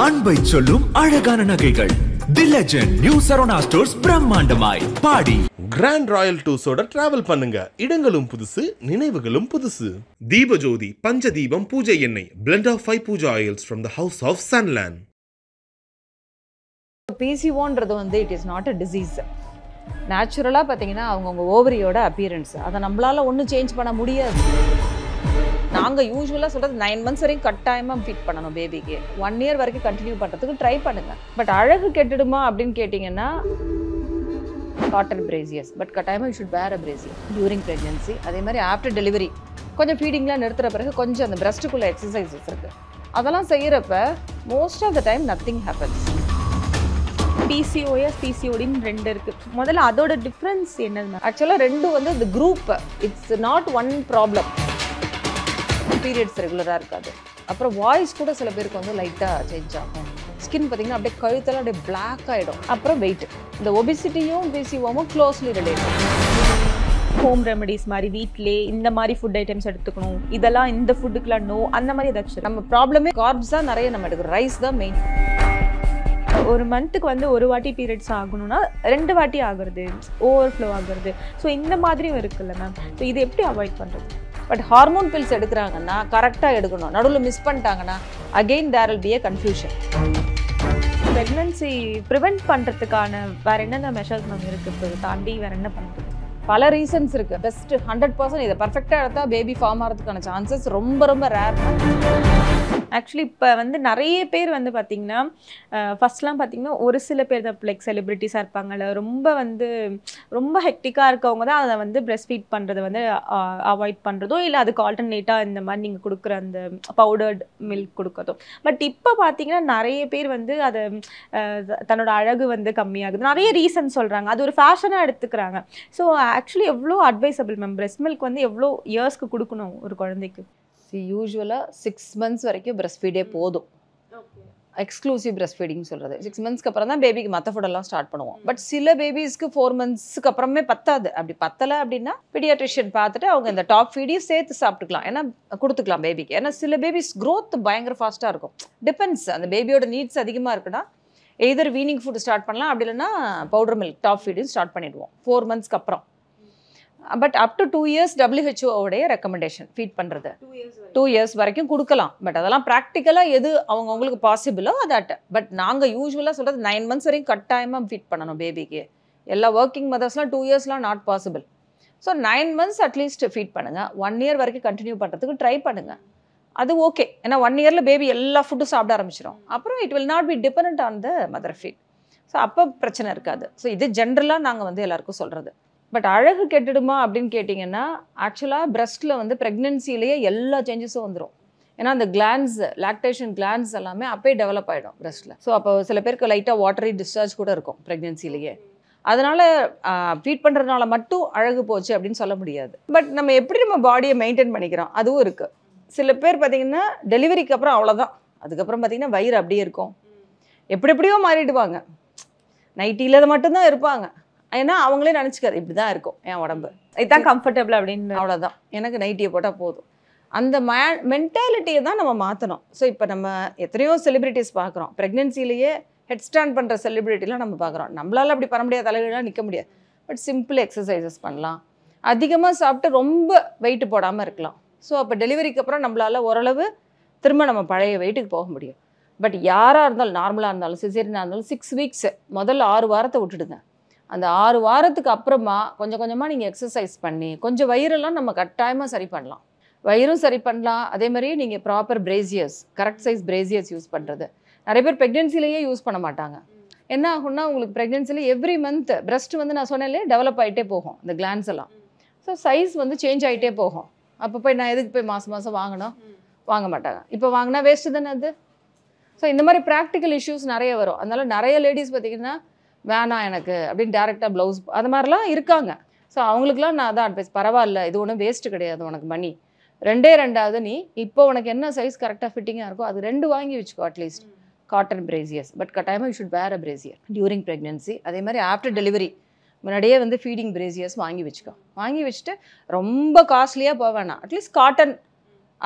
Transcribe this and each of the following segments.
அன்பை சொல்லும் அழகான நகைகள் the legend new Saravana stores பிரம்மாண்டமாய் பாடி கிராண்ட் ராயல் டூர்ஸோட டிராவல் பண்ணுங்க. இடங்களும் புதுசு, நினைவுகளும் புதுசு. தீபஜோதி பஞ்சதீபம் பூஜை எண்ணெய் blend of 5 pooja oils from the house of Sunland. PCOன்றது வந்து it is not a disease. நேச்சுரலாக பார்த்தீங்கன்னா அவங்கவுங்க ஓவரியோட அப்பியரன்ஸ் அதை நம்மளால் ஒன்றும் சேஞ்ச் பண்ண முடியாது. நாங்கள் யூஸ்வலாக சொல்கிறது 9 months வரைக்கும் கட்டாயமாக ஃபீட் பண்ணணும் பேபிக்கு. 1 year வரைக்கும் கண்டினியூ பண்ணுறதுக்கு ட்ரை பண்ணுங்கள். பட் அழகு கெட்டுடுமா அப்படின்னு கேட்டிங்கன்னா காட்டன் பிரேசியஸ். பட் கட்டாயமாக you should where a brassiere during pregnancy. அதே மாதிரி ஆஃப்டர் டெலிவரி கொஞ்சம் ஃபீடிங்லாம் நிறுத்துற பிறகு கொஞ்சம் அந்த பிரஸ்ட்டுக்குள்ளே எக்ஸசைசஸ் இருக்குது. அதெல்லாம் செய்கிறப்ப most of the time nothing happens. PCOS PCODன்னு 2 இருக்குது. முதல்ல அதோட டிஃப்ரென்ஸ் என்னது? ஆக்சுவலாக ரெண்டும் வந்து இந்த group, it's not one problem. Periods ரெகுலராக இருக்காது. அப்புறம் வாய்ஸ் கூட சில பேருக்கு வந்து லைட்டாக சேஞ்ச் ஆகும். ஸ்கின் பார்த்திங்கன்னா அப்படியே கழுத்தெல்லாம் அப்படியே பிளாக் ஆகிடும். அப்புறம் வெயிட், இந்த ஒபிசிட்டியும் PCOவும் க்ளோஸ்லி ரிலேட்டட். ஹோம் ரெமடிஸ் மாதிரி வீட்டிலே இந்த மாதிரி ஃபுட் ஐட்டம்ஸ் எடுத்துக்கணும், இதெல்லாம் இந்த ஃபுட்டுக்கெலாம் நோ, அந்த மாதிரி ஏதாச்சும்? நம்ம ப்ராப்ளமே கார்ப்ஸ் தான் நிறைய நம்ம எடுக்கிறோம், ரைஸ் தான் மெயின். ஒரு மந்த்துக்கு வந்து ஒரு வாட்டி பீரியட்ஸ் ஆகணும்னா 2 வாட்டி ஆகுறது, ஓவர்ஃப்ளோ ஆகுறது. ஸோ இந்த மாதிரியும் இருக்குல்ல மேம். ஸோ இது எப்படி அவாய்ட் பண்ணுறது? பட் ஹார்மோன் பில்ஸ் எடுக்கிறாங்கன்னா கரெக்டாக எடுக்கணும். நடுவில் மிஸ் பண்ணிட்டாங்கன்னா again there will be a confusion. Pregnancy prevent பண்ணுறதுக்கான வேறு என்னென்ன மெஷர்ஸ் மேம் இருக்குது? இப்போ தாண்டி வேறு என்ன பண்ணுறது? பல ரீசன்ஸ் இருக்குது. பெஸ்ட்டு 100% இதை பர்ஃபெக்டாக எடுத்தால் பேபி ஃபார்ம் ஆகிறதுக்கான சான்சஸ் ரொம்ப ரொம்ப ரேர். ஆக்சுவலி இப்போ வந்து நிறைய பேர் வந்து பார்த்திங்கன்னா ஃபஸ்ட்லாம் பார்த்திங்கன்னா ஒரு சில பேர் தான் லைக் செலிப்ரிட்டிஸாக இருப்பாங்கள்ல, ரொம்ப ஹெக்டிக்காக இருக்கவங்க தான் அதை வந்து பிரெஸ்ட் ஃபீட் பண்ணுறதை வந்து அவாய்ட் பண்ணுறதோ இல்லை அதுக்கு ஆல்டர்னேட்டாக இந்த மாதிரி நீங்கள் கொடுக்குற அந்த பவுடர்ட் மில்க் கொடுக்கறதோ. பட் இப்போ பார்த்திங்கன்னா நிறைய பேர் வந்து அதை தன்னோட அழகு வந்து கம்மியாகுது, நிறைய ரீசன் சொல்கிறாங்க. அது ஒரு ஃபேஷனாக எடுத்துக்கிறாங்க. ஸோ ஆக்சுவலி எவ்வளோ அட்வைசபிள் மேம் பிரெஸ்ட் மில்க் வந்து எவ்வளோ இயர்ஸ்க்கு கொடுக்கணும் ஒரு குழந்தைக்கு? யூஸ்வலாக 6 months வரைக்கும் பிரஸ்ட் ஃபீடே போதும். எக்ஸ்க்ளூசிவ் பிரஸ்ட் ஃபீடிங் சொல்கிறது 6 monthsக்கு அப்புறம் தான் பேபிக்கு மற்ற ஃபுட்டெல்லாம் ஸ்டார்ட் பண்ணுவோம். பட் சில பேபிஸ்க்கு 4 monthsக்கு அப்புறமே பத்தாது. அப்படி பத்தலை அப்படின்னா பீடியாட்ரிஷியன் பார்த்துட்டு அவங்க இந்த டாப் ஃபீடையும் சேர்த்து சாப்பிட்டுக்கலாம், ஏன்னா கொடுத்துக்கலாம் பேபிக்கு. ஏன்னா சில பேபிஸ் க்ரோத் பயங்கர ஃபாஸ்ட்டாக இருக்கும். டிபெண்ட்ஸ், அந்த பேபியோட நீட்ஸ் அதிகமாக இருக்குன்னா எய்தர் வீனிங் ஃபுட் ஸ்டார்ட் பண்ணலாம், அப்படி இல்லைன்னா பவுடர் மில்க் டாப் ஃபீடையும் ஸ்டார்ட் பண்ணிடுவோம் 4 monthsக்கு அப்புறம். But up to 2 years WHO recommendation feed பண்ணுறது 2 years வரைக்கும் கொடுக்கலாம். பட் அதெல்லாம் ப்ராக்டிக்கலாக எது அவங்களுக்கு பாசிபிளோ அதாட்ட. பட் நாங்கள் யூஸ்வலாக சொல்கிறது 9 months வரைக்கும் கட்டாயமாக ஃபீட் பண்ணணும் பேபிக்கு. எல்லா ஒர்க்கிங் மதர்ஸ்லாம் 2 yearsலாம் not possible. So 9 months at least feed பண்ணுங்கள். 1 year வரைக்கும் கண்டினியூ பண்ணுறதுக்கு ட்ரை பண்ணுங்கள். அது ஓகே, ஏன்னா 1 yearல பேபி எல்லா ஃபுட்டும் சாப்பிட ஆரம்பிச்சிடும். அப்புறம் it will not be depend on the mother feed. So அப்போ பிரச்சனை இருக்காது. ஸோ இது ஜென்ரலாக நாங்கள் வந்து எல்லாருக்கும் சொல்கிறது. பட் அழகு கெட்டுடுமா அப்படின்னு கேட்டிங்கன்னா ஆக்சுவலாக பிரஸ்ட்டில் வந்து ப்ரெக்னென்சிலேயே எல்லா சேஞ்சஸும் வந்துடும். ஏன்னா அந்த கிளான்ஸ், லாக்டேஷன் கிளான்ஸ் எல்லாமே அப்போயே டெவலப் ஆகிடும் பிரஸ்ட்டில். ஸோ அப்போ சில பேருக்கு லைட்டாக வாட்டரி டிஸ்சார்ஜ் கூட இருக்கும் ப்ரெக்னென்சிலேயே. அதனால் ஃபீட் பண்ணுறதுனால மட்டும் அழகு போச்சு அப்படின்னு சொல்ல முடியாது. பட் நம்ம எப்படி நம்ம பாடியை மெயின்டைன் பண்ணிக்கிறோம் அதுவும் இருக்குது. சில பேர் பார்த்திங்கன்னா டெலிவரிக்கு அப்புறம் அவ்வளோதான். அதுக்கப்புறம் பார்த்திங்கன்னா வயிறு அப்படியே இருக்கும், எப்படியோ மாறிடுவாங்க. நைட்டியில் மட்டும்தான் இருப்பாங்க. ஏன்னா அவங்களே நினச்சிக்காது இப்படி தான் இருக்கும் என் உடம்பு, இதுதான் கம்ஃபர்டபுள் அப்படின்னு, அவ்வளோதான், எனக்கு நைட்டியை போட்டால் போதும். அந்த மென்டாலிட்டியை தான் நம்ம மாற்றணும். ஸோ இப்போ நம்ம எத்தனையோ செலிப்ரிட்டிஸ் பார்க்குறோம், ப்ரெக்னென்சிலேயே ஹெட் ஸ்டாண்ட் பண்ணுற செலிப்ரிட்டிலாம் நம்ம பார்க்குறோம். நம்மளால் அப்படி பண்ண முடியாது, தலைகளாக நிற்க முடியாது. பட் சிம்பிள் எக்ஸசைசஸ் பண்ணலாம், அதிகமாக சாப்பிட்டு ரொம்ப வெயிட் போடாமல் இருக்கலாம். ஸோ அப்போ டெலிவரிக்கு அப்புறம் நம்மளால் ஓரளவு திரும்ப நம்ம பழைய வெயிட்டுக்கு போக முடியும். பட் யாராக இருந்தாலும், நார்மலாக இருந்தாலும் சிசேரியனாக இருந்தாலும் 6 weeks முதல்ல 6 வாரத்தை விட்டுடுங்க. அந்த 6 வாரத்துக்கு அப்புறமா கொஞ்சம் கொஞ்சமாக நீங்கள் எக்ஸசைஸ் பண்ணி கொஞ்சம் வயிறெல்லாம் நம்ம கட்டாயமாக சரி பண்ணலாம். வயிறும் சரி பண்ணலாம். அதே மாதிரி நீங்கள் proper brassieres, correct size brassieres use பண்ணுறது. நிறைய பேர் ப்ரெக்னென்சிலேயே யூஸ் பண்ண மாட்டாங்க. என்ன ஆகும்னா உங்களுக்கு ப்ரெக்னென்சியில் எவ்ரி மந்த் பிரஸ்ட் வந்து நான் சொன்னேன்லே டெவலப் ஆகிட்டே போகும் இந்த கிளான்ஸ் எல்லாம். ஸோ சைஸ் வந்து சேஞ்ச் ஆகிட்டே போகும். அப்போ போய் நான் எதுக்கு போய் மாதம் வாங்கணும்? வாங்க மாட்டாங்க. இப்போ வாங்கினா வேஸ்ட்டு தானே அது. ஸோ இந்த மாதிரி ப்ராக்டிக்கல் இஷ்யூஸ் நிறைய வரும். அதனால் நிறைய லேடிஸ் பார்த்திங்கன்னா வேணாம் எனக்கு அப்படின்னு டேரெக்டாக ப்ளவுஸ் அது மாதிரிலாம் இருக்காங்க. ஸோ அவங்களுக்குலாம் நான் அதான் அட்வைஸ், பரவாயில்ல, இது ஒன்றும் வேஸ்ட்டு கிடையாது, உனக்கு மணி 2 நீ இப்போ உனக்கு என்ன சைஸ் கரெக்டாக ஃபிட்டிங்காக இருக்கோ அது 2 வாங்கி வச்சுக்கோ அட்லீஸ்ட். Cotton brassieres. பட் கட்டாயமாக you should where a brassiere during pregnancy. அதே மாதிரி ஆஃப்டர் டெலிவரி முன்னாடியே வந்து ஃபீடிங் பிரேசியர்ஸ் வாங்கி வச்சுக்கோ. வாங்கி வச்சுட்டு ரொம்ப காஸ்ட்லியாக போக வேணாம், அட்லீஸ்ட் காட்டன்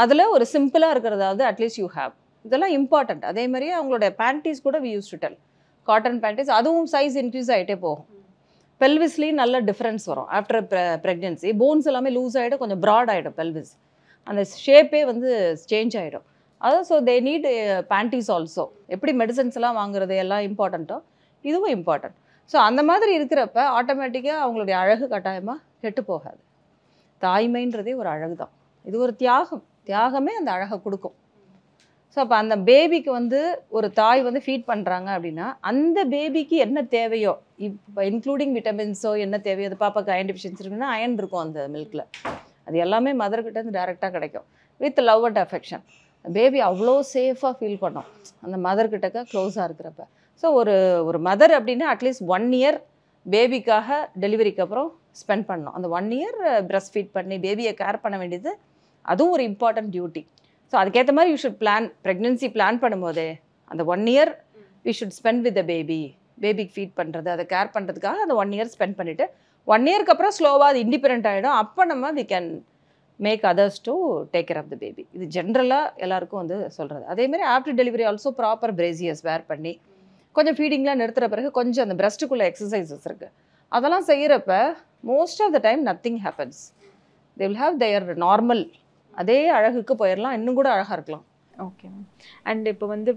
அதில் ஒரு சிம்பிளாக இருக்கிறதாவது அட்லீஸ்ட் யூ ஹேவ். இதெல்லாம் இம்பார்ட்டண்ட். அதே மாதிரி அவங்களோட பேண்டீஸ் கூட we use to tell. Cotton panties அதுவும் சைஸ் இன்க்ரீஸ் ஆகிட்டே போகும். பெல்விஸ்லேயும் நல்ல டிஃப்ரென்ஸ் வரும் ஆஃப்டர் ப்ரெக்னென்சி. போன்ஸ் எல்லாமே லூஸ் ஆகிடும், கொஞ்சம் ப்ராட் ஆகிடும் பெல்விஸ். அந்த ஷேப்பே வந்து சேஞ்ச் ஆகிடும். அதான் so they need panties also. எப்படி மெடிசன்ஸ் எல்லாம் வாங்குறது எல்லாம் இம்பார்ட்டண்ட்டோ இதுவும் இம்பார்ட்டன்ட். ஸோ அந்த மாதிரி இருக்கிறப்ப ஆட்டோமேட்டிக்காக அவங்களுடைய அழகு கட்டாயமாக கெட்டு போகாது. தாய்மைன்றதே ஒரு அழகு தான். இது ஒரு தியாகமே அந்த அழகை கொடுக்கும். ஸோ அப்போ அந்த பேபிக்கு வந்து ஒரு தாய் வந்து ஃபீட் பண்ணுறாங்க அப்படின்னா அந்த பேபிக்கு என்ன தேவையோ, இப்போ இன்க்ளூடிங் விட்டமின்ஸோ என்ன தேவையோ, அது பாப்பாக்கு அயன் டெஃபிஷியன்சி இருக்குன்னா அயன் இருக்கும் அந்த மில்கில், அது எல்லாமே மதர்கிட்டேருந்து டேரெக்டாக கிடைக்கும். With love and affection baby அவ்வளோ சேஃபாக ஃபீல் பண்ணோம் அந்த மதர்கிட்டக்க க்ளோஸாக இருக்கிறப்ப. ஸோ ஒரு மதர் அப்படின்னா அட்லீஸ்ட் 1 இயர் பேபிக்காக டெலிவரிக்கு அப்புறம் ஸ்பெண்ட் பண்ணணும். அந்த 1 இயர் பிரஸ்ட் ஃபீட் பண்ணி பேபியை கேர் பண்ண வேண்டியது அதுவும் ஒரு இம்பார்ட்டன்ட் டியூட்டி. ஸோ அதுக்கேற்ற மாதிரி you should plan. Pregnancy plan பண்ணும்போதே அந்த 1 year we should spend with the பேபிக்கு ஃபீட் பண்ணுறது, அதை கேர் பண்ணுறதுக்காக அந்த 1 இயர் ஸ்பெண்ட் பண்ணிவிட்டு 1 இயருக்கு அப்புறம் ஸ்லோவாக அது இண்டிபெண்ட் ஆகிடும். அப்போ நம்ம we can make others to take care of the baby. இது ஜென்ரலாக எல்லாருக்கும் வந்து சொல்கிறது. அதேமாதிரி after delivery also proper brassieres wear பண்ணி கொஞ்சம் ஃபீடிங்லாம் நிறுத்துற பிறகு கொஞ்சம் அந்த பிரஸ்ட்டுக்குள்ளே எக்ஸசைசஸ் இருக்குது, அதெல்லாம் செய்கிறப்ப most of the time nothing happens. They will have their normal அதே அழகுக்கு போயிடலாம், இன்னும் கூட அழகாக இருக்கலாம். Okay ma'am. அண்ட் இப்போ வந்து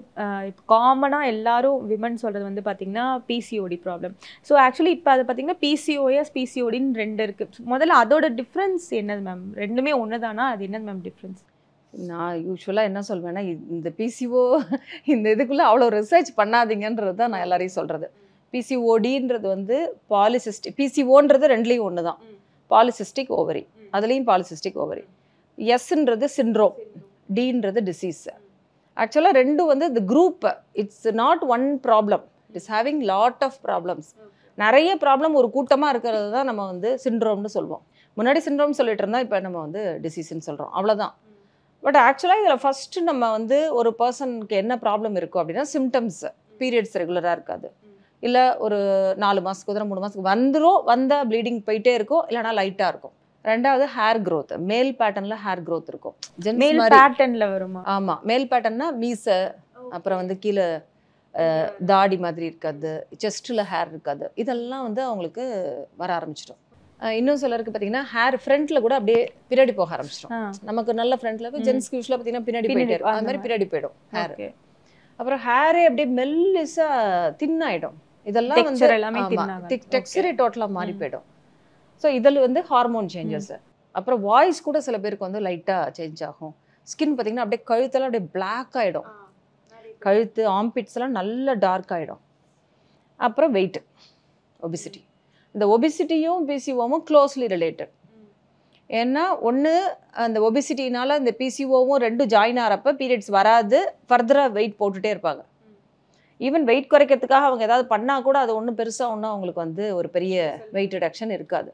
இப்போ காமனாக எல்லாரும் விமன் சொல்கிறது வந்து பார்த்திங்கன்னா பிசிஓடி ப்ராப்ளம். ஸோ ஆக்சுவலி இப்போ அதை பார்த்திங்கன்னா பிசிஓஎஸ் பிசிஓடின்னு 2 இருக்குது. முதல்ல அதோட டிஃப்ரென்ஸ் என்னது மேம்? ரெண்டுமே ஒன்று தானா? அது என்னது மேம் டிஃப்ரென்ஸ்? நான் யூஸ்வலாக என்ன சொல்வேன்னா, இந்த பிசிஓ இந்த இதுக்குள்ளே அவ்வளோ ரிசர்ச் பண்ணாதீங்கன்றது தான் நான் எல்லாரையும் சொல்கிறது. பிசிஓடின்றது வந்து பாலிசிஸ்டிக், பிசிஓன்றது 2லேயும் ஒன்று தான். பாலிசிஸ்டிக் ஓவரி, அதுலேயும் பாலிசிஸ்டிக் ஓவரி. எஸ்ன்றது சிண்ட்ரோம், டின்றது டிசீஸ். ஆக்சுவலாக 2 வந்து இந்த group, it's not one problem, it is having lot of problems. நிறைய ப்ராப்ளம் ஒரு கூட்டமாக இருக்கிறது தான் நம்ம வந்து சிண்ட்ரோம்னு சொல்லுவோம். முன்னாடி சிண்ட்ரோம் சொல்லிட்டு இருந்தால் இப்போ நம்ம வந்து டிசீஸ்ன்னு சொல்கிறோம், அவ்வளோதான். பட் ஆக்சுவலாக இதில் ஃபஸ்ட்டு நம்ம வந்து ஒரு பர்சனுக்கு என்ன ப்ராப்ளம் இருக்கும் அப்படின்னா சிம்டம்ஸ். பீரியட்ஸ் ரெகுலராக இருக்காது, இல்லை ஒரு 4 மாதத்துக்கு 3 மாதத்துக்கு வந்தால் ப்ளீடிங் போயிட்டே இருக்கும், இல்லைனா லைட்டாக இருக்கும். 2வது ஹேர் க்ரோத், மேல் பேட்டர்னில் ஹேர் க்ரோத் இருக்கும். மேல் பேட்டர்னில் வருமா? ஆமாம், மேல் பேட்டர்னா மீசை, அப்புறம் வந்து கீழே தாடி மாதிரி இருக்காது, செஸ்ட்டில் ஹேர் இருக்காது, இதெல்லாம் வந்து அவங்களுக்கு வர ஆரம்பிச்சிடும். இன்னும் சிலருக்கு பார்த்தீங்கன்னா ஹேர் ஃப்ரண்ட்டில் கூட அப்படியே பின்னாடி போக ஆரம்பிச்சிடும். நமக்கு நல்ல ஃப்ரண்ட்டில், ஜென்ஸ்க்கு யூஸ்வலாக பார்த்தீங்கன்னா பின்னாடி போயிட்டே இருக்கும், அது மாதிரி பின்னாடி போயிடும் ஹேர். அப்புறம் ஹேரே அப்படியே மெல்லிஸாக தின்னாயிடும். இதெல்லாம் வந்து டெக்ஸ்சரே டோட்டலாக மாறி போயிடும். ஸோ இதில் வந்து ஹார்மோன் சேஞ்சஸ். அப்புறம் வாய்ஸ் கூட சில பேருக்கு வந்து லைட்டாக சேஞ்ச் ஆகும். ஸ்கின் பார்த்தீங்கன்னா அப்படியே கழுத்தெல்லாம் அப்படியே பிளாக் ஆகிடும், கழுத்து ஆம்பிட்ஸ் எல்லாம் நல்ல டார்க் ஆகிடும். அப்புறம் வெயிட், ஒபிசிட்டி. இந்த ஒபிசிட்டியும் பிசிஓவும் க்ளோஸ்லி ரிலேட்டட். ஏன்னா ஒன்று அந்த ஒபிசிட்டினால இந்த பிசிஓவும் 2 ஜாயின் ஆகிறப்ப பீரியட்ஸ் வராது, ஃபர்தராக வெயிட் போட்டுகிட்டே இருப்பாங்க. ஈவன் வெயிட் குறைக்கிறதுக்காக அவங்க ஏதாவது பண்ணால் கூட அது ஒன்றும் பெருசாக ஒன்றும் அவங்களுக்கு வந்து ஒரு பெரிய வெயிட் ரிடக்ஷன் இருக்காது.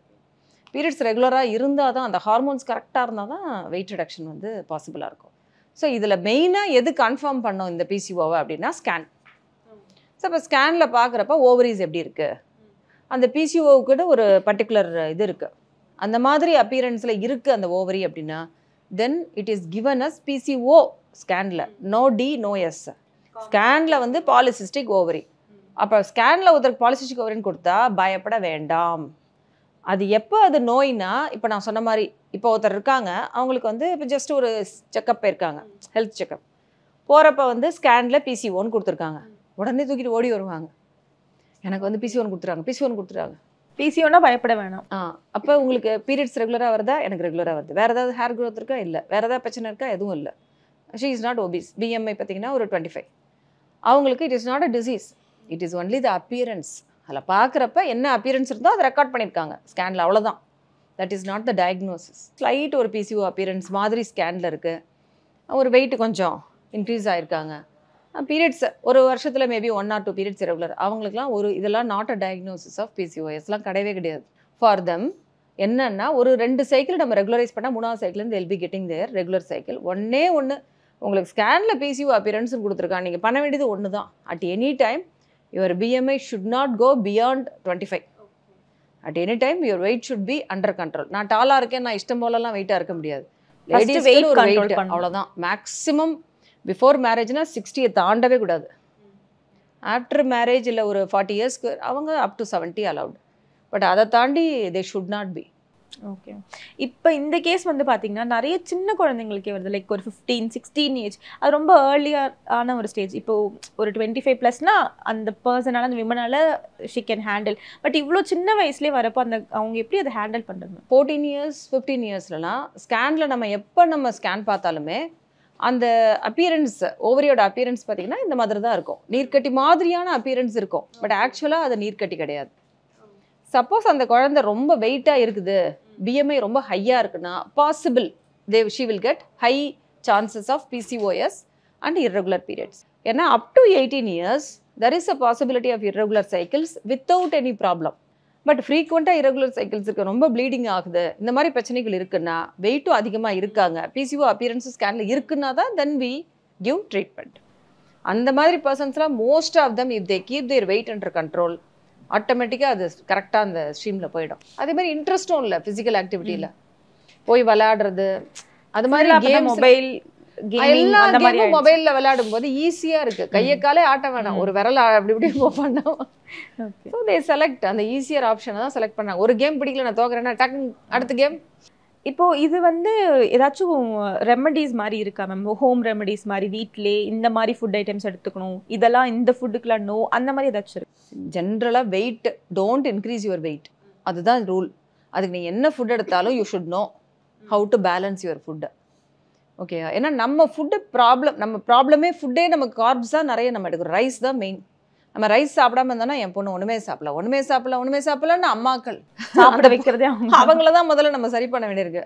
பீரியட்ஸ் ரெகுலராக இருந்தால் தான், அந்த ஹார்மோன்ஸ் கரெக்டாக இருந்தால் தான் வெயிட் ரிடக்ஷன் வந்து பாசிபிளாக இருக்கும். ஸோ இதில் மெயினாக எது கன்ஃபார்ம் பண்ணோம் இந்த பிசிஓவை அப்படின்னா ஸ்கேன். ஸோ இப்போ ஸ்கேனில் பார்க்குறப்ப ஓவரிஸ் எப்படி இருக்குது, அந்த பிசிஓவுக்கு ஒரு பர்டிகுலர் இது இருக்குது, அந்த மாதிரி அப்பியரன்ஸில் இருக்குது அந்த ஓவரி அப்படின்னா then it is given as PCO ஸ்கேனில். No D no S. ஸ்கேனில் வந்து பாலிசிஸ்டிக் ஓவரி. அப்போ ஸ்கேனில் ஒருத்தருக்கு பாலிசிஸ்டிக் ஓவரின்னு கொடுத்தா பயப்பட வேண்டாம். அது எப்போ அது நோய்னா, இப்போ நான் சொன்ன மாதிரி இப்போ ஒருத்தர் இருக்காங்க, அவங்களுக்கு வந்து இப்போ ஜஸ்ட் ஒரு செக்கப் போயிருக்காங்க, ஹெல்த் செக்கப் போகிறப்ப வந்து ஸ்கேனில் பிசிஓன்னு கொடுத்துருக்காங்க, உடனே தூக்கிட்டு ஓடி வருவாங்க, எனக்கு வந்து பிசிஓன்னு கொடுத்துறாங்க. பிசிஓனா பயப்பட வேணாம். அப்போ உங்களுக்கு பீரியட்ஸ் ரெகுலராக வருதா? எனக்கு ரெகுலராக வருது. வேறு ஏதாவது ஹேர் க்ரோத் இருக்கா? இல்லை. வேறு ஏதாவது பிரச்சனை இருக்கா? எதுவும் இல்லை. She is not obese. BMI பார்த்தீங்கன்னா ஒரு 25. அவங்களுக்கு it is not a disease, it is only the appearance. அதில் பார்க்குறப்ப என்ன அப்பியரன்ஸ் இருந்தோ அதை ரெக்கார்ட் பண்ணியிருக்காங்க ஸ்கேனில், அவ்வளோதான். That is not the diagnosis. Slight ஒரு பிசிஓ அப்பியரன்ஸ் மாதிரி ஸ்கேனில் இருக்குது, ஒரு வெயிட் கொஞ்சம் இன்க்ரீஸ் ஆகிருக்காங்க, பீரியட்ஸ் ஒரு வருஷத்தில் மேபி 1 or 2 பீரியட்ஸ் ரெகுலர், அவங்களுக்குலாம் ஒரு இதெல்லாம் நாட் அ டயக்னோசிஸ் ஆஃப் பிசிஓஎஸ்லாம் கிடையவே கிடையாது. ஃபார் தெம் என்னென்னா ஒரு 2 சைக்கிள் நம்ம ரெகுலரைஸ் பண்ணால் 3வது சைக்கிள்லேருந்து will be getting their regular cycle. ஒன்று உங்களுக்கு ஸ்கேனில் பிசிஓ அப்பியரன்ஸும் கொடுத்துருக்காங்க, நீங்கள் பண்ண வேண்டியது ஒன்று தான். At any time your BMI should not go beyond 25. At any time your weight should be under control. நான் டாலாக இருக்கேன், நான் இஷ்டம் போலலாம் வெயிட்டாக இருக்க முடியாது. லேடிஸ் வெயிட் அவ்வளோதான். மேக்ஸிமம் பிஃபோர் மேரேஜ்னா 60 தாண்டவே கூடாது. ஆஃப்டர் மேரேஜ் இல்லை ஒரு 40 இயர்ஸ்க்கு அவங்க அப் டு 70 அலவுட். பட் அதை தாண்டி they should not be. Okay. இப்போ இந்த கேஸ் வந்து பார்த்தீங்கன்னா நிறைய சின்ன குழந்தைங்களுக்கே வருது, லைக் ஒரு 15-16 ஏஜ். அது ரொம்ப ஏர்லியான ஒரு ஸ்டேஜ். இப்போ ஒரு 25+னா அந்த பர்சனால அந்த விமனால ஷி கேன் ஹேண்டில். பட் இவ்வளோ சின்ன வயசுலேயே வரப்போ அவங்க எப்படி அதை ஹேண்டில் பண்ணுறது? 14 இயர்ஸ் 15 இயர்ஸ்லாம் ஸ்கேனில் நம்ம ஸ்கேன் பார்த்தாலுமே அந்த அப்பியரன்ஸ், ஓவரியோட அப்பியரன்ஸ் பார்த்தீங்கன்னா இந்த மாதிரி தான் இருக்கும். நீர்க்கட்டி மாதிரியான அப்பியரன்ஸ் இருக்கும். பட் ஆக்சுவலாக அது நீர்க்கட்டி கிடையாது. சப்போஸ் அந்த குழந்தை ரொம்ப வெயிட்டாக இருக்குது, பிஎம்ஐ ரொம்ப ஹையாக இருக்குன்னா possible she will get high chances of PCOS and irregular periods. ஏன்னா up to 18 years there is a possibility of irregular cycles without any problem. But ஃப்ரீக்வெண்ட்டாக irregular cycles இருக்குது, ரொம்ப ப்ளீடிங் ஆகுது, இந்த மாதிரி பிரச்சனைகள் இருக்குன்னா, வெயிட்டும் அதிகமாக இருக்காங்க, PCO அப்பியரன்ஸ் ஸ்கேனில் இருக்குன்னா தான் then we give treatment. அந்த மாதிரி பர்சன்ஸ்லாம் most of them if they keep their weight under control ஆட்டோமேட்டிக்காக அது கரெக்டாக அந்த ஸ்ட்ரீமில் போயிடும். அதே மாதிரி இன்ட்ரெஸ்ட்டும் இல்லை ஃபிசிக்கல் ஆக்டிவிட்டியில் போய் விளையாடுறது, அது மாதிரி கேம், மொபைல் எல்லா கேமும் மொபைலில் விளையாடும் போது ஈஸியாக இருக்குது. கையை காலே ஆட்ட வேணாம், ஒரு விரல் அப்படி இப்படி மூவ் பண்ணோம். ஸோ தே செலக்ட் அந்த ஈஸியர் ஆப்ஷனை தான் செலக்ட் பண்ணாங்க. ஒரு கேம் பிடிக்கல, நான் தோக்குறேன்னா டக்கு அடுத்த கேம். இப்போ இது வந்து ஏதாச்சும் ரெமடிஸ் மாதிரி இருக்கா மேம்? ஹோம் ரெமடிஸ் மாதிரி வீட்டிலே இந்த மாதிரி ஃபுட் ஐட்டம்ஸ் எடுத்துக்கணும், இதெல்லாம் இந்த ஃபுட்டுக்குலாம் நோ, அந்த மாதிரி ஏதாச்சும் இருக்கு? ஜென்ரலாக weight, don't increase your weight, அதுதான் ரூல். அதுக்கு நீ என்ன ஃபுட் எடுத்தாலும் you should know how to balance your ஃபுட்டை. ஓகே, ஏன்னா நம்ம ஃபுட்டு நம்ம ப்ராப்ளமே ஃபுட்டே, நம்ம கார்ப்ஸ் தான் நிறைய நம்ம எடுக்கிறோம். ரைஸ் தான் மெயின். நம்ம ரைஸ் சாப்பிடாம இருந்தோம்னா என் பொண்ணு ஒன்றுமே சாப்பிடலன்னு அம்மாக்கள் சாப்பிட வைக்கிறதே அவங்கள தான் முதல்ல நம்ம சரி பண்ண வேண்டியிருக்கு.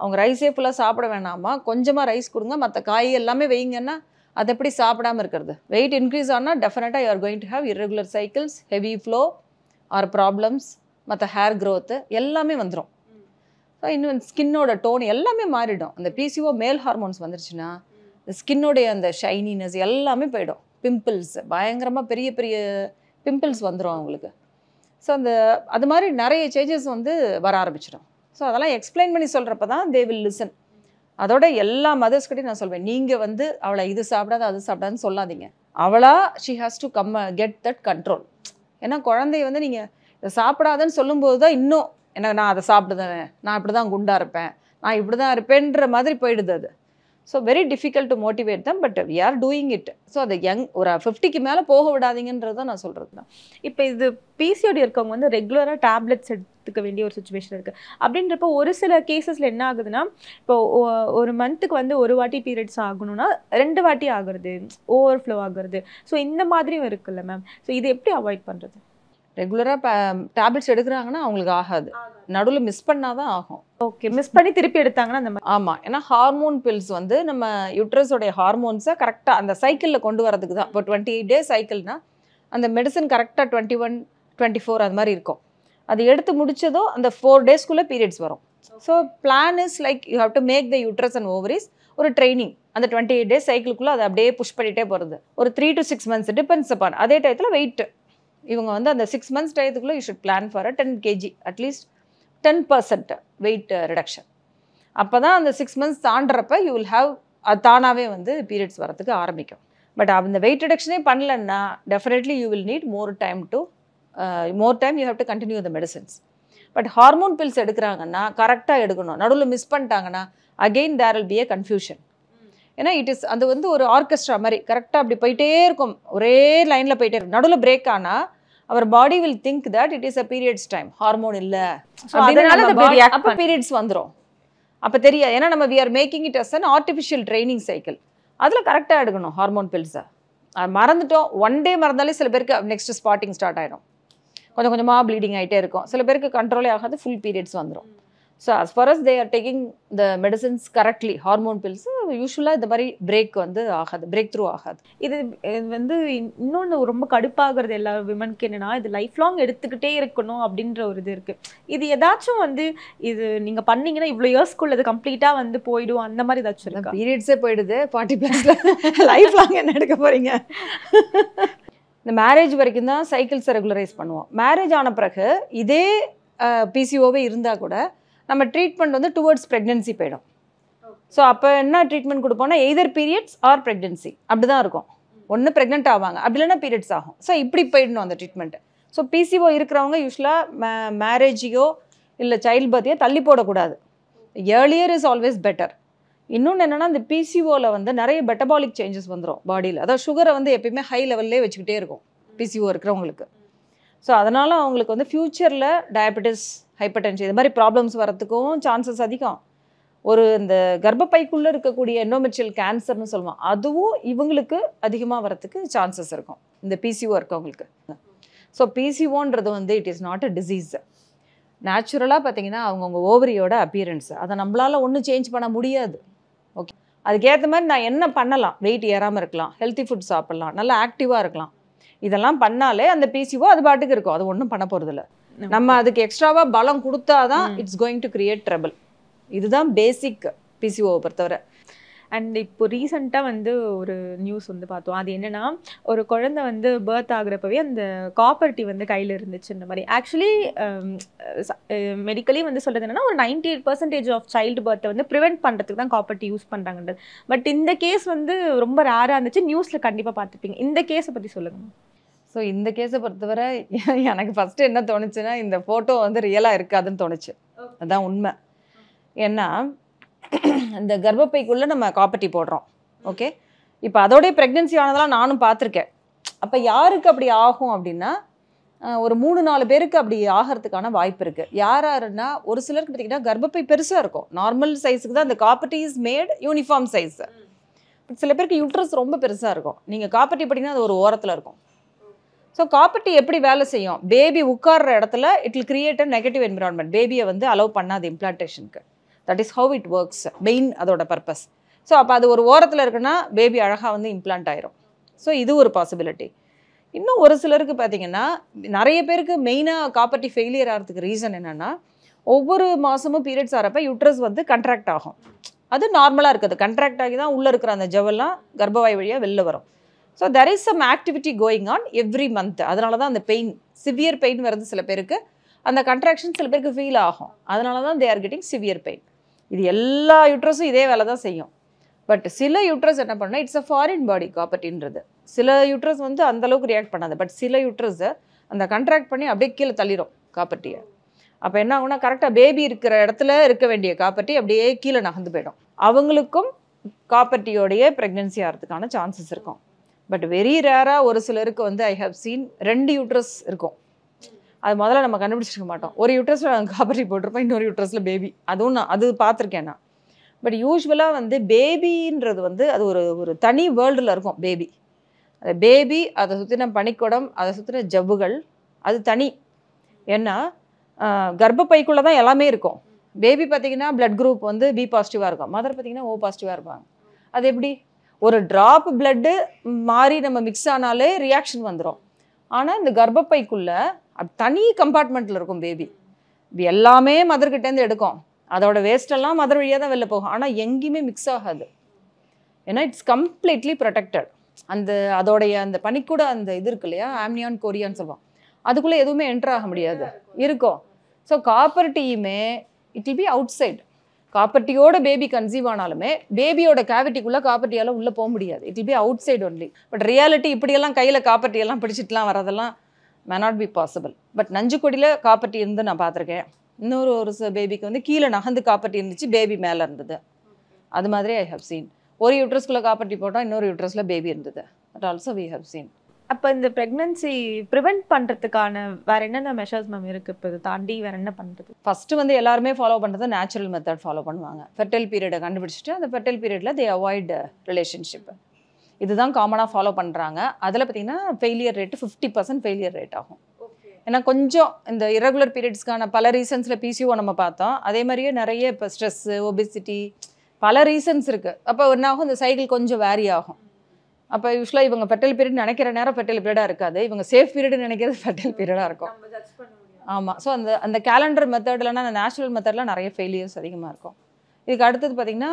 அவங்க ரைஸே ஃபுல்லாக சாப்பிட வேணாமா, கொஞ்சமாக ரைஸ் கொடுங்க, மற்ற காய் எல்லாமே வைங்கன்னா அது எப்படி சாப்பிடாமல் இருக்கிறது? வெயிட் இன்க்ரீஸ் ஆனால் டெஃபினட்டாக you are going to have irregular cycles, heavy flow or problems, மற்ற ஹேர் க்ரோத்து எல்லாமே வந்துடும். ஸோ இன்னும் ஸ்கின்னோட டோன் எல்லாமே மாறிடும். அந்த PCO மேல் ஹார்மோன்ஸ் வந்துருச்சுன்னா இந்த ஸ்கின்னோடைய அந்த ஷைனினஸ் எல்லாமே போயிடும். பிம்பிள்ஸ், பயங்கரமாக பெரிய பெரிய பிம்பிள்ஸ் வந்துடும் அவங்களுக்கு. ஸோ அது மாதிரி நிறைய சேஞ்சஸ் வந்து வர ஆரம்பிச்சிடும். ஸோ அதெல்லாம் எக்ஸ்பிளைன் பண்ணி சொல்கிறப்ப தான் தே வில் லிசன். அதோட எல்லா மதர்ஸ்கிட்டையும் நான் சொல்வேன், நீங்கள் வந்து அவளை இது சாப்பிடாத அது சாப்பிடாதுன்னு சொல்லாதீங்க. அவளா she has to get that control. ஏன்னா குழந்தைய வந்து நீங்கள் இதை சாப்பிடாதன்னு சொல்லும்போது தான் இன்னும் நான் அதை சாப்பிடுவேன், நான் இப்படி தான் குண்டாக இருப்பேன், நான் இப்படி தான் இருப்பேன்ற மாதிரி போயிடுது அது. So very difficult to motivate them, but we are doing it. So அதை ஒரு 50க்கு மேலே போக விடாதீங்கன்றது தான் நான் சொல்கிறது தான். இப்போ இது PCOD இருக்கவங்க வந்து ரெகுலராக டேப்லெட்ஸ் எடுத்துக்க வேண்டிய ஒரு சுச்சுவேஷன் இருக்குது. அப்படின்றப்போ ஒரு சில கேசஸில் என்ன ஆகுதுன்னா, இப்போ ஒரு மந்த்துக்கு வந்து ஒரு வாட்டி பீரியட்ஸ் ஆகணும்னா 2 வாட்டி ஆகுறது, ஓவர்ஃப்ளோ ஆகுறது. ஸோ இந்த மாதிரியும் இருக்குல்ல மேம். ஸோ இது எப்படி அவாய்ட் பண்ணுறது? ரெகுலராக டேப்லெட்ஸ் எடுக்கிறாங்கன்னா அவங்களுக்கு ஆகாது, நடுவில் மிஸ் பண்ணால் தான் ஆகும். ஓகே, மிஸ் பண்ணி திருப்பி எடுத்தாங்கன்னா அந்த மாதிரி. ஆமாம், ஏன்னா ஹார்மோன் பில்ஸ் வந்து நம்ம யூட்ரஸோடைய ஹார்மோன்ஸை கரெக்டாக அந்த சைக்கிளில் கொண்டு வரதுக்கு தான். இப்போ 28 டேஸ் சைக்கிள்னால் அந்த மெடிசன் கரெக்டாக 21, 24 அது மாதிரி இருக்கும். அது எடுத்து முடிச்சதோ அந்த 4 டேஸ்க்குள்ளே பீரியட்ஸ் வரும். So plan is like you have to make the uterus and ovaries ஒரு ட்ரைனிங். அந்த 28 டேஸ் சைக்கிளுக்குள்ளே அதை அப்படியே புஷ் பண்ணிகிட்டே போகிறது. ஒரு 3 to 6 months டிபெண்ட்ஸ் அப்பான். அதே டயத்தில் வெயிட் இவங்க வந்து அந்த 6 months டயத்துக்குள்ளே you should plan for 10 kg at least 10% weight reduction. அப்போ தான் அந்த 6 months தாண்டுறப்ப யூ வில் ஹாவ் தானாகவே வந்து பீரியட்ஸ் வரதுக்கு ஆரம்பிக்கும். பட் அந்த வெயிட் ரிடக்ஷனே பண்ணலன்னா definitely you will need more time you have to continue the medicines. But hormone pills எடுக்கிறாங்கன்னா கரெக்டாக எடுக்கணும். நடுவில் மிஸ் பண்ணிட்டாங்கன்னா again there will be a confusion. ஏன்னா அது வந்து ஒரு ஆர்கெஸ்ட்ரா மாதிரி கரெக்டாக அப்படி போயிட்டே இருக்கும், ஒரே லைனில் போயிட்டே இருக்கும். நடுவில் பிரேக் ஆனால் அவர் body will think that it is a periods time, hormone இல்லை, அப்போ பீரியட்ஸ் வந்துடும். அப்போ தெரியாது. ஏன்னா நம்ம we are making it as an artificial training cycle. அதில் கரெக்டாக எடுக்கணும் ஹார்மோன் பில்ஸை. மறந்துட்டோம், ஒன் டே மறந்தாலே சில பேருக்கு நெக்ஸ்ட் ஸ்பாட்டிங் ஸ்டார்ட் ஆகிடும், கொஞ்சம் கொஞ்சமாக ப்ளீடிங் ஆகிட்டே இருக்கும். சில பேருக்கு கண்ட்ரோலே ஆகாது, ஃபுல் பீரியட்ஸ் வந்துடும். So as far as they are taking the medicines correctly, hormone pills யூஸ்வலாக இந்த மாதிரி பிரேக் த்ரூ ஆகாது. இது வந்து இன்னொன்று ரொம்ப கடுப்பாகிறது எல்லா விமனுக்கு என்னன்னா, இது லைஃப் லாங் எடுத்துக்கிட்டே இருக்கணும் அப்படின்ற ஒரு இது இருக்குது. இது ஏதாச்சும் வந்து இது நீங்கள் பண்ணீங்கன்னா இவ்வளோ இயர்ஸ்க்குள்ள இது கம்ப்ளீட்டாக வந்து போயிடும் அந்த மாதிரி ஏதாச்சும் இருக்கா? பீரியட்ஸே போயிடுது 40+ லைஃப் லாங் என்ன எடுக்க போகிறீங்க? இந்த மேரேஜ் வரைக்கும் தான் சைக்கிள்ஸை ரெகுலரைஸ் பண்ணுவோம். மேரேஜ் ஆன பிறகு இதே PCOவே இருந்தால் கூட நம்ம ட்ரீட்மெண்ட் வந்து டுவர்ட்ஸ் ப்ரெக்னென்சி போயிடும். ஸோ அப்போ என்ன ட்ரீட்மெண்ட் கொடுப்போம்னா எய்தர் பீரியட்ஸ் ஆர் ப்ரெக்னென்சி அப்படி தான் இருக்கும். ஒன்று ப்ரெக்னென்ட் ஆவாங்க, அப்படி இல்லைன்னா பீரியட்ஸ் ஆகும். ஸோ இப்படி போயிடணும் அந்த ட்ரீட்மெண்ட்டு. ஸோ பிசிஓ இருக்கிறவங்க யூஸ்வலாக மேரேஜையோ இல்லை சைல்ட் பர்த்தையோ தள்ளி போடக்கூடாது. Earlier is always better. இன்னொன்று என்னென்னா இந்த பிசிஓவில் வந்து நிறைய மெட்டபாலிக் சேஞ்சஸ் வந்துடும் பாடியில். அதாவது சுகரை வந்து எப்பயுமே ஹை லெவல்லே வச்சுக்கிட்டே இருக்கும் பிசிஓ இருக்கிறவங்களுக்கு. ஸோ அதனால் அவங்களுக்கு வந்து ஃப்யூச்சரில் டயபெட்டிஸ், ஹைப்பர்டென்ஷன் இது மாதிரி ப்ராப்ளம்ஸ் வரத்துக்கும் சான்சஸ் அதிகம். ஒரு இந்த கர்ப்பப்பைக்குள்ளே இருக்கக்கூடிய எண்டோமெட்ரியல் கேன்சர்னு சொல்லுவோம், அதுவும் இவங்களுக்கு அதிகமாக வரத்துக்கு சான்சஸ் இருக்கும் இந்த பிசிஓ இருக்கவங்களுக்கு. ஸோ பிசிஓன்றது வந்து it is not a disease. நேச்சுரலாக பார்த்தீங்கன்னா அவங்கவுங்க ஓவரியோட அப்பியரன்ஸ் அதை நம்மளால் ஒன்றும் சேஞ்ச் பண்ண முடியாது. ஓகே, அதுக்கேற்ற மாதிரி நான் என்ன பண்ணலாம்? வெயிட் ஏறாமல் இருக்கலாம், ஹெல்த்தி ஃபுட் சாப்பிட்லாம், நல்லா ஆக்டிவாக இருக்கலாம். இதெல்லாம் பண்ணாலே அந்த பிசிஓ அது பாட்டுக்கு இருக்கும், அது ஒன்றும் பண்ண போகிறதில்ல. நம்ம அதுக்கு எக்ஸ்ட்ராவாக பலம் கொடுத்தாதான் it's going to create trouble. இதுதான் பேசிக் பிசிஓவை பொறுத்தவரை. அண்ட் இப்போ ரீசெண்டாக வந்து ஒரு நியூஸ் வந்து பார்த்தோம். அது என்னென்னா, ஒரு குழந்தை வந்து பர்த் ஆகுறப்பவே அந்த காப்பர் டீ வந்து கையில் இருந்துச்சுன்ற மாதிரி. ஆக்சுவலி மெடிக்கலி வந்து சொல்கிறது என்னென்னா, ஒரு 98% ஆஃப் சைல்டு பர்த்தை வந்து ப்ரிவெண்ட் பண்ணுறதுக்கு தான் காப்பர் டீ யூஸ் பண்ணுறாங்கன்றது. பட் இந்த கேஸ் வந்து ரொம்ப ரேராக இருந்துச்சு, நியூஸில் கண்டிப்பாக பார்த்துருப்பீங்க. இந்த கேஸை பற்றி சொல்லுங்கள். ஸோ இந்த கேஸை பொறுத்தவரை எனக்கு ஃபஸ்ட்டு என்ன தோணுச்சுன்னா, இந்த ஃபோட்டோ வந்து ரியலாக இருக்காதுன்னு தோணுச்சு. அதுதான் உண்மை. ஏன்னா இந்த கர்ப்பப்பைக்குள்ளே நம்ம காப்பர் டீ போடுறோம். ஓகே, இப்போ அதோடைய ப்ரெக்னென்சி ஆனதெல்லாம் நானும் பார்த்துருக்கேன். அப்போ யாருக்கு அப்படி ஆகும் அப்படின்னா, ஒரு 3-4 பேருக்கு அப்படி ஆகிறதுக்கான வாய்ப்பு இருக்குது. யாருன்னா, ஒரு சிலருக்கு பார்த்திங்கன்னா கர்ப்பப்பை பெருசாக இருக்கும், நார்மல் சைஸுக்கு தான் இந்த copper tea is made uniform size. But சில பேருக்கு யூட்ரஸ் ரொம்ப பெருசாக இருக்கும். நீங்கள் காப்பர் டீ படிங்கன்னா அது ஒரு ஓரத்தில் இருக்கும். ஸோ காப்பர் டீ எப்படி வேலை செய்யும்? பேபி உட்கார்ற இடத்துல it will create a negative environment. பேபியை வந்து அலோவ் பண்ணாது இம்ப்ளான்டேஷனுக்கு. That is how it works, main அதோட பர்பஸ். ஸோ அப்போ அது ஒரு ஓரத்தில் இருக்குன்னா பேபி அழகாக வந்து இம்ப்ளான்ட் ஆயிரும். ஸோ இது ஒரு பாசிபிலிட்டி. இன்னும் ஒரு சிலருக்கு பார்த்தீங்கன்னா, நிறைய பேருக்கு மெயினாக காப்பர் டீ ஃபெயிலியர் ஆகிறதுக்கு ரீசன் என்னென்னா, ஒவ்வொரு மாதமும் பீரியட்ஸ் ஆகிறப்ப யூட்ரஸ் வந்து கண்ட்ராக்ட் ஆகும். அது நார்மலாக இருக்குது, கண்ட்ராக்ட் ஆகி தான் உள்ளே இருக்கிற அந்த ஜவ்வெல்லாம் கர்ப்பவாய் வழியாக வெளில வரும். So there is some activity going on every month. அதனால தான் அந்த பெயின், சிவியர் பெயின் வருது சில பேருக்கு. அந்த கண்ட்ராக்ஷன் சில பேருக்கு ஃபீல் ஆகும். அதனால தான் they are getting severe pain. இது எல்லா யூட்ரஸும் இதே வேலை தான் செய்யும். பட் சில யூட்ரஸ் என்ன பண்ணால், it's a foreign body copper டீன்றது. சில யூட்ரஸ் வந்து அந்தளவுக்கு ரியாக்ட் பண்ணாது. பட் சில யூட்ரஸை அந்த கண்ட்ராக்ட் பண்ணி அப்படியே கீழே தள்ளிடும் காப்பர் டீயை. அப்போ என்ன ஆகுனா, கரெக்டாக பேபி இருக்கிற இடத்துல இருக்க வேண்டிய காப்பர் டீ அப்படியே கீழே நகர்ந்து போயிடும். அவங்களுக்கும் காப்பர் டீயோடைய ப்ரெக்னென்சி ஆகிறதுக்கான சான்சஸ் இருக்கும். பட் வெரி ரேராக ஒரு சிலருக்கு வந்து ஐ ஹவ் சீன் 2 யூட்ரஸ் இருக்கும். அது முதல்ல நம்ம கண்டுபிடிச்சிருக்க மாட்டோம். ஒரு யூட்ரஸில் நாங்கள் காப்பர் டீ போட்டிருப்போம், இன்னொரு யூட்ரஸில் பேபி. அதுவும் நான் அது பார்த்துருக்கேன் நான். பட் யூஸ்வலாக வந்து பேபின்றது வந்து அது ஒரு தனி வேர்ல்டில் இருக்கும். பேபி அதை சுற்றின பனிக்குடம், அதை சுற்றின ஜவ்வுகள், அது தனி. ஏன்னா கர்ப்பப்பைக்குள்ளே தான் எல்லாமே இருக்கும். பேபி பார்த்திங்கன்னா பிளட் குரூப் வந்து பி பாசிட்டிவாக இருக்கும், மதர் பார்த்திங்கன்னா ஓ பாசிட்டிவாக இருப்பாங்க. அது எப்படி? ஒரு ட்ராப் பிளட்டு மாறி நம்ம மிக்ஸ் ஆனாலே ரியாக்ஷன் வந்துடும். ஆனால் இந்த கர்ப்பப்பைக்குள்ளே தனி கம்பார்ட்மெண்ட்டில் இருக்கும் பேபி. எல்லாமே மதர்கிட்டேருந்து எடுக்கும், அதோட வேஸ்டெல்லாம் மதர் வழியாக தான் வெளில போகும். ஆனால் எங்கேயுமே மிக்ஸ் ஆகாது. ஏன்னா இட்ஸ் கம்ப்ளீட்லி ப்ரொடெக்டட். அதோடைய அந்த பனிக்கூட அந்த இது இருக்கு இல்லையா, ஆம்னியான் கோரியான்னு சொல்லுவோம், அதுக்குள்ளே எதுவுமே என்டர் ஆக முடியாது, இருக்கும். ஸோ காப்பர் டீயுமே it will be outside. Copper டீயோட பேபி கன்சீவ் ஆனாலுமே பேபியோட கேவிட்டிக்குள்ளே காப்பர் டீயால் உள்ளே போக முடியாது. It will be outside only. But reality இப்படியெல்லாம் கையில் காப்பர் டீயெல்லாம் பிடிச்சிட்டுலாம் வரதெல்லாம் may not be possible. But நஞ்சுக்கொடியில் காப்பர் டீ இருந்து நான் பார்த்துருக்கேன். ஒரு பேபிக்கு வந்து கீழே நகர்ந்து காப்பர் டீ இருந்துச்சு, பேபி மேலே இருந்தது. அது மாதிரி ஐ ஹவ் சீன். ஒரு யூட்ரஸ்குள்ளே காப்பர் டீ போட்டால் இன்னொரு யூட்ரஸில் பேபி இருந்தது. But also we have seen. அப்போ இந்த ப்ரெக்னன்சி ப்ரிவெண்ட் பண்ணுறதுக்கான வேறு என்னென்ன மெஷர்ஸ் மேம் இருக்குது? இப்போ இதை தாண்டி வேறு என்ன பண்ணுறது? ஃபஸ்ட்டு வந்து எல்லாருமே ஃபாலோ பண்ணுறது நேச்சுரல் மெத்தட் ஃபாலோ பண்ணுவாங்க. ஃபெர்டைல் பீரியடை கண்டுபிடிச்சிட்டு அந்த ஃபெர்டைல் பீரியடில் தே அவாய்ட் ரிலேஷன்ஷிப். இதுதான் காமனாக ஃபாலோ பண்ணுறாங்க. அதில் பார்த்திங்கன்னா ஃபெயிலியர் ரேட்டு 50% ஃபெயிலியர் ரேட் ஆகும். ஏன்னா கொஞ்சம் இந்த இரகுலர் பீரியட்ஸ்க்கான பல ரீசன்ஸில் பிசிஓ நம்ம பார்த்தோம். அதே மாதிரியே நிறைய இப்போ ஸ்ட்ரெஸ்ஸு, ஒபிசிட்டி, பல ரீசன்ஸ் இருக்குது. அப்போ என்னாகும், இந்த சைக்கிள் கொஞ்சம் வேரி ஆகும். அப்போ யூஸ்வலாக இவங்க ஃபெர்டைல் பீரியட் நினைக்கிற நேரம் ஃபெர்டைல் பீரியடாக இருக்காது, இவங்க சேஃப் பீரியட் நினைக்கிறது ஃபெர்டைல் பீரியடாக இருக்கும். ஆமாம். ஸோ அந்த கேலண்டர் மெத்தட்லனா, அந்த நேச்சுரல் மெத்தடில் நிறைய ஃபெயிலியர்ஸ் அதிகமாக இருக்கும். இதுக்கு அடுத்தது பார்த்திங்கன்னா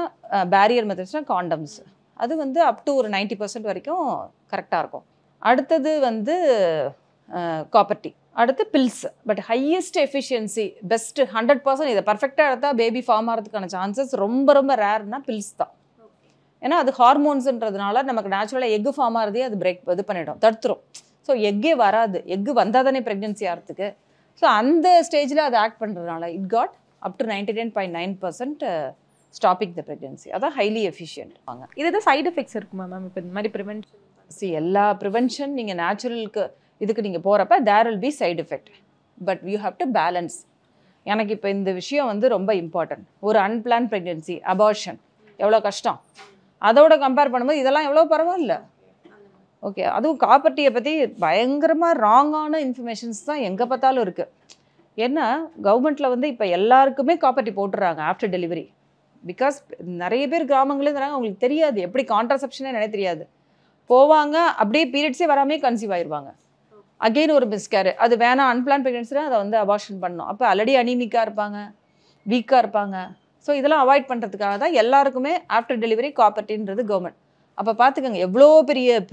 பேரியர் மெத்தட்ஸ்னால் காண்டம்ஸ். அது வந்து அப் டு ஒரு 90% வரைக்கும் கரெக்டாக இருக்கும். அடுத்தது வந்து காப்பர் டீ. அடுத்து pills. But highest efficiency best 100% இதை பர்ஃபெக்டாக எடுத்தால் பேபி ஃபார்ம் ஆகிறதுக்கான சான்சஸ் ரொம்ப ரொம்ப ரேர்னா பில்ஸ் தான். ஏன்னா அது ஹார்மோன்ஸுன்றதுனால நமக்கு நேச்சுரலாக எக்கு ஃபார்ம் ஆகிறதே அது இது பண்ணிடும், தடுத்துரும். ஸோ எக்கே வராது, எக்கு வந்தால் தானே ப்ரெக்னென்சி ஆகிறதுக்கு. ஸோ அந்த ஸ்டேஜில் அது ஆக்ட் பண்ணுறதுனால it got up to 99.9% stopping the pregnancy. அதான் ஹைலி எஃபிஷியன்ட். வாங்க இதுதான் சைடு எஃபெக்ட்ஸ் இருக்குமா மேம் இப்போ இந்த மாதிரி ப்ரிவென்ஷன்? எல்லா ப்ரிவென்ஷன் நீங்கள் நேச்சுரலுக்கு இதுக்கு நீங்கள் போகிறப்ப there will be side effect. But you have to balance. எனக்கு இப்போ இந்த விஷயம் வந்து ரொம்ப இம்பார்ட்டன்ட். ஒரு அன்பிளான் ப்ரெக்னென்சி, அபார்ஷன் எவ்வளோ கஷ்டம், அதோட கம்பேர் பண்ணும்போது இதெல்லாம் எவ்வளோ பரவாயில்ல. ஓகே, அதுவும் காப்பர்ட்டியை பற்றி பயங்கரமாக ராங்கான இன்ஃபர்மேஷன்ஸ் தான் எங்கே பார்த்தாலும் இருக்குது. ஏன்னா கவர்மெண்ட்டில் வந்து இப்போ எல்லாருக்குமே காப்பர்ட்டி போட்டுறாங்க ஆஃப்டர் டெலிவரி. பிகாஸ் நிறைய பேர் கிராமங்களே தராங்க, அவங்களுக்கு தெரியாது எப்படி கான்ட்ராசெப்ஷனே நினைக்க தெரியாது. போவாங்க அப்படியே பீரியட்ஸே வராமே கன்சீவ் ஆயிடுவாங்க. அகெயின் ஒரு மிஸ்கேர், அது வேணாம் அன்பிளான் ப்ரெக்னென்சினா அதை வந்து அபார்ஷன் பண்ணணும். அப்போ ஆல்ரெடி அனீமிக்காக இருப்பாங்க, வீக்காக இருப்பாங்க. ஸோ இதெல்லாம் அவாய்ட் பண்ணுறதுக்காக தான் எல்லாருக்குமே ஆஃப்டர் டெலிவரி காப்பர்ட்டின்றது கவர்மெண்ட். அப்போ பார்த்துக்கோங்க எவ்வளோ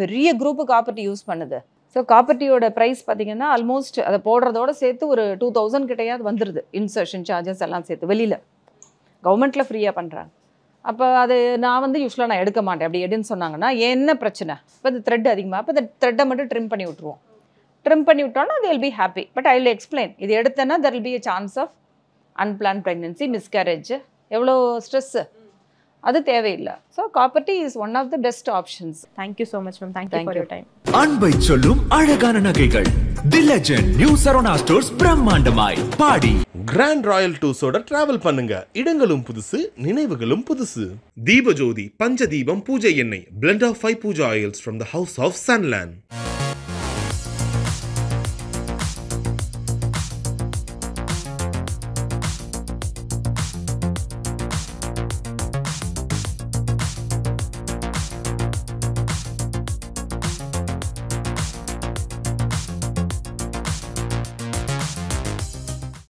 பெரிய குரூப்பு காப்பர்ட்டி யூஸ் பண்ணுது. ஸோ காப்பர்ட்டியோட ப்ரைஸ் பார்த்தீங்கன்னா ஆல்மோஸ்ட் அதை போடுறதோட சேர்த்து ஒரு 2000 கிட்டையாவது வந்துடுது. இன்சர்ஷன் சார்ஜஸ் எல்லாம் சேர்த்து வெளியில் கவர்மெண்ட்டில் ஃப்ரீயாக பண்ணுறாங்க. அப்போ அது நான் வந்து யூஸ்வலாக நான் எடுக்க மாட்டேன். அப்படி எடுன்னு சொன்னாங்கன்னா என்ன பிரச்சனை, இப்போ இந்த த்ரெட் அதிகமாக, அப்போ இந்த த்ரெட்டை மட்டும் ட்ரிம் பண்ணி விட்ருவோம். ட்ரிம் பண்ணி விட்டோன்னா they will be happy. But I will explain. இது எடுத்தேன்னா there will be a chance of unplanned pregnancy, miscarriage. எவ்வளோ ஸ்ட்ரெஸ்ஸு, அது தேவையில்லை. So copper T is one of the best options. Thank you so much ma'am. Thank you for your time. அன்பை சொல்லும் அழகான நகைகள் the legend new Saravana stores பிரம்மாண்டமாய் பாடி. கிராண்ட் ராயல் டூஸோட டிராவல் பண்ணுங்க. இடங்களும் புதுசு, நினைவுகளும் புதுசு. தீபஜோதி பஞ்சதீபம் பூஜை எண்ணெய், blend of 5 pooja oils from the house of Sunland.